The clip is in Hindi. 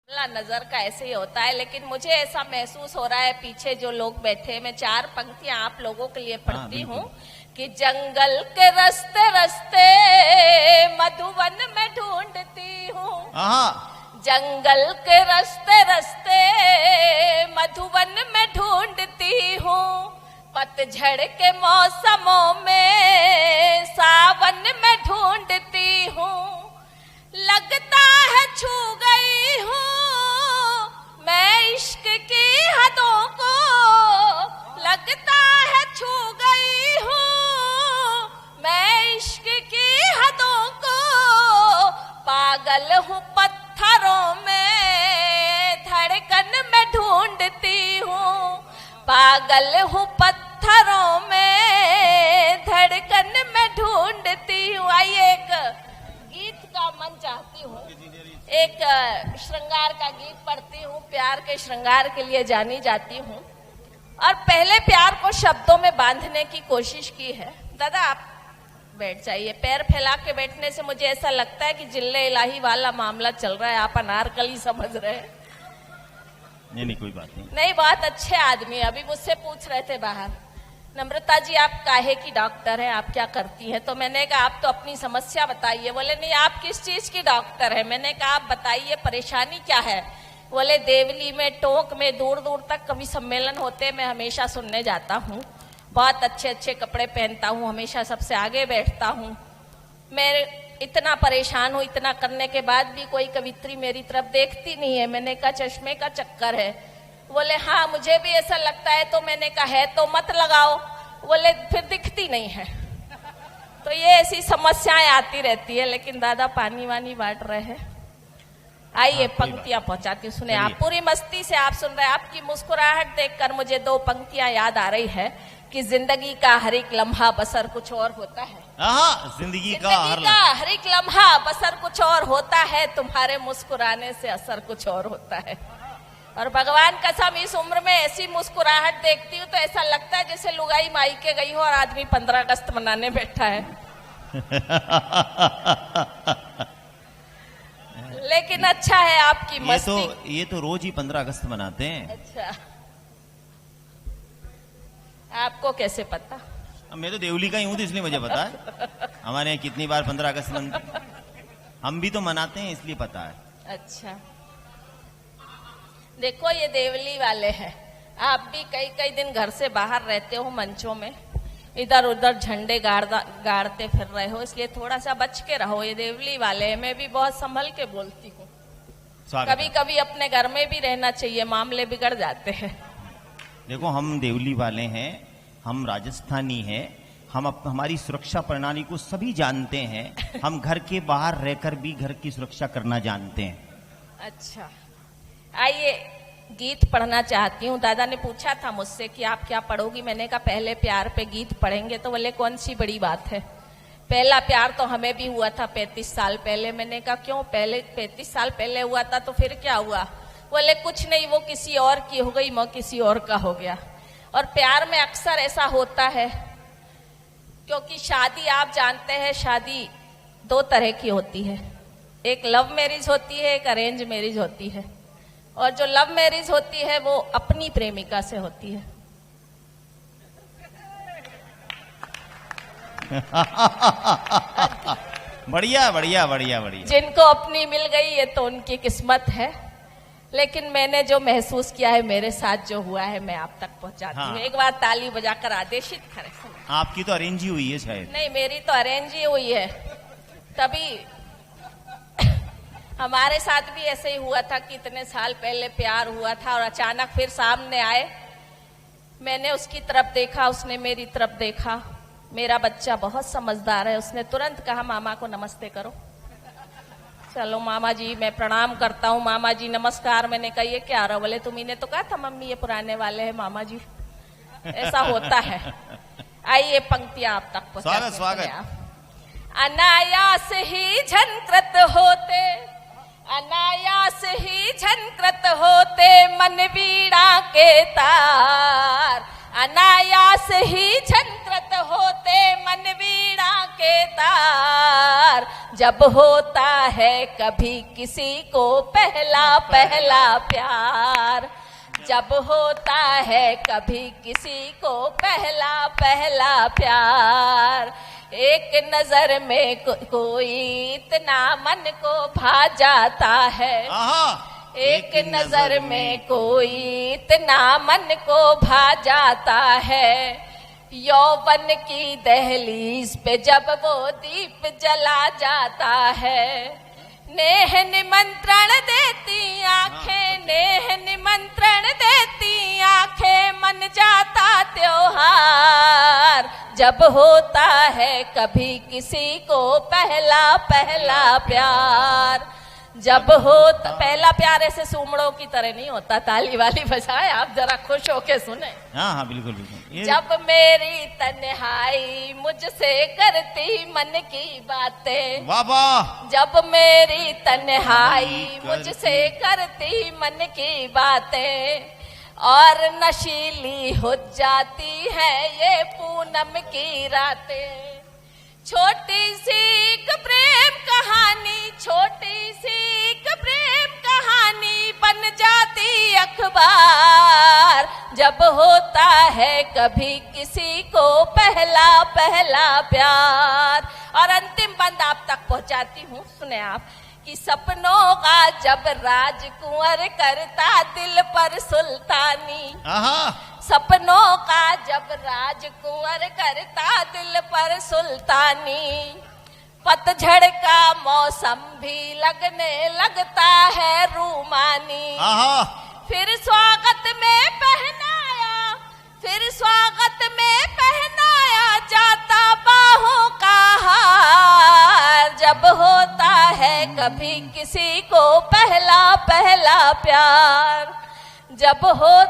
नजर का ऐसे ही होता है, लेकिन मुझे ऐसा महसूस हो रहा है पीछे जो लोग बैठे, मैं 4 पंक्तियां आप लोगों के लिए पढ़ती हूँ कि जंगल के रास्ते रास्ते मधुवन में ढूंढती हूँ, जंगल के रास्ते रास्ते मधुवन में ढूंढती हूँ, पतझड़ के मौसमों में सावन में ढूंढती हूँ, लगता है छू गई हूँ मैं इश्क की हदों को, लगता है छू गई हूँ मैं इश्क की हदों को, पागल हूँ पत्थरों में धड़कन में ढूंढती हूँ, पागल हूँ पत्थरों में धड़कन में ढूंढती हूँ। आइए एक गीत का मन चाहती हूँ, एक श्रृंगार का गीत पढ़ती हूँ, प्यार के श्रृंगार के लिए जानी जाती हूँ और पहले प्यार को शब्दों में बांधने की कोशिश की है। दादा आप बैठ जाइए, पैर फैला के बैठने से मुझे ऐसा लगता है कि जिल्ले इलाही वाला मामला चल रहा है, आप अनारकली समझ रहे हैं। नहीं कोई बात नहीं। नहीं, बहुत अच्छे आदमी, अभी मुझसे पूछ रहे थे बाहर, नम्रता जी आप काहे की डॉक्टर हैं, आप क्या करती हैं? तो मैंने कहा आप तो अपनी समस्या बताइए। बोले नहीं आप किस चीज की डॉक्टर है? मैंने कहा आप बताइए परेशानी क्या है? बोले देवली में टोंक में दूर दूर तक कवि सम्मेलन होते, मैं हमेशा सुनने जाता हूँ, बहुत अच्छे अच्छे कपड़े पहनता हूँ, हमेशा सबसे आगे बैठता हूँ, मैं इतना परेशान हूँ, इतना करने के बाद भी कोई कवित्री मेरी तरफ देखती नहीं है। मैंने कहा चश्मे का चक्कर है। बोले हाँ मुझे भी ऐसा लगता है। तो मैंने कहा है तो मत लगाओ। बोले फिर दिखती नहीं है। तो ये ऐसी समस्याएं आती रहती है। लेकिन दादा पानी वानी बांट रहे हैं, आइए पंक्तियां पहुंचाती हूँ, सुने आप पूरी मस्ती से आप सुन रहे हैं। आपकी मुस्कुराहट देखकर मुझे 2 पंक्तियां याद आ रही है कि जिंदगी का हर एक लम्हा बसर कुछ और होता है। जिंदगी का हर एक लम्हा बसर कुछ और होता है, तुम्हारे मुस्कुराने से असर कुछ और होता है। और भगवान कसम इस उम्र में ऐसी मुस्कुराहट देखती हूँ तो ऐसा लगता है जैसे लुगाई माई के गई हो और आदमी 15 अगस्त मनाने बैठा है। लेकिन अच्छा है आपकी मस्ती। ये तो रोज ही 15 अगस्त मनाते हैं। अच्छा, आपको कैसे पता? मैं तो देवली का ही हूँ तो इसलिए मुझे पता है। हमारे यहाँ कितनी बार 15 अगस्त मनते, हम भी तो मनाते हैं इसलिए पता है। अच्छा, देखो ये देवली वाले हैं, आप भी कई कई दिन घर से बाहर रहते हो, मंचों में इधर उधर झंडे गाड़ते फिर रहे हो, इसलिए थोड़ा सा बच के रहो। ये देवली वाले हैं, मैं भी बहुत संभल के बोलती हूँ, कभी कभी अपने घर में भी रहना चाहिए, मामले बिगड़ जाते हैं। देखो हम देवली वाले हैं, हम राजस्थानी हैं, हम हमारी सुरक्षा प्रणाली को सभी जानते हैं, हम घर के बाहर रहकर भी घर की सुरक्षा करना जानते हैं। अच्छा, आइए गीत पढ़ना चाहती हूँ। दादा ने पूछा था मुझसे कि आप क्या पढ़ोगी, मैंने कहा पहले प्यार पे गीत पढ़ेंगे। तो बोले कौन सी बड़ी बात है, पहला प्यार तो हमें भी हुआ था 35 साल पहले। मैंने कहा क्यों, पहले 35 साल पहले हुआ था तो फिर क्या हुआ? बोले कुछ नहीं, वो किसी और की हो गई, मैं किसी और का हो गया। और प्यार में अक्सर ऐसा होता है, क्योंकि शादी आप जानते हैं, शादी 2 तरह की होती है, एक लव मैरिज होती है, एक अरेंज मैरिज होती है। और जो लव मैरिज होती है वो अपनी प्रेमिका से होती है। बढ़िया बढ़िया बढ़िया बढ़िया। जिनको अपनी मिल गई है तो उनकी किस्मत है, लेकिन मैंने जो महसूस किया है, मेरे साथ जो हुआ है, मैं आप तक पहुंचाती हूँ। एक बार ताली बजाकर आदेशित करें। आपकी तो अरेंज ही हुई है शायद? नहीं, मेरी तो अरेंज ही हुई है। तभी हमारे साथ भी ऐसे ही हुआ था कि इतने साल पहले प्यार हुआ था और अचानक फिर सामने आए, मैंने उसकी तरफ देखा, उसने मेरी तरफ देखा। मेरा बच्चा बहुत समझदार है, उसने तुरंत कहा मामा को नमस्ते करो। चलो मामा जी, मैं प्रणाम करता हूँ। मामा जी नमस्कार। मैंने कहा ये क्या रहा? बोले तुम्ही ने तो कहा था मम्मी ये पुराने वाले हैं मामा जी। ऐसा होता है। आइए पंक्तियां आप तक पहुंचाते। स्वागत। अनायास ही झनकृत होते, अनायास ही झनकृत होते मन वीणा के तार, अनायास ही झनकृत होते मन वीणा के तार। जब होता है कभी किसी को पहला पहला प्यार, जब होता है कभी किसी को पहला पहला प्यार, एक नजर में कोई इतना मन को भा जाता है। एक नजर में कोई इतना मन को भा जाता है। यौवन की दहलीज पे जब वो दीप जला जाता है। नेह निमंत्रण देती आंखें, नेह निमंत्रण देती आंखें, मन जाता त्योहार। जब होता है कभी किसी को पहला पहला प्यार, जब हो पहला प्यार ऐसे सूमड़ों की तरह नहीं होता, ताली वाली बजाए, आप जरा खुश होके सुने। हाँ हाँ बिल्कुल बिल्कुल। जब मेरी तन्हाई मुझसे करती मन की बातें, वाह वाह। जब मेरी तन्हाई मुझसे करती मन की बातें, और नशीली हो जाती है ये पूनम की रातें। छोटी सी एक प्रेम कहानी, छोटी सी एक प्रेम कहानी बन जाती अखबार। जब होता है कभी किसी को पहला पहला प्यार। और अंतिम बंद आप तक पहुंचाती हूँ, सुने आप, कि सपनों का जब राजकुंवर करता दिल पर सुल्तानी। सपनों का जब राजकुंवर करता दिल पर सुल्तानी, पतझड़ का मौसम भी लगने लगता है रूमानी। फिर स्वागत में पहनाया, फिर स्वागत में पहनाया जाता बाहों का हार। जब होता है कभी किसी को पहला पहला प्यार, जब होता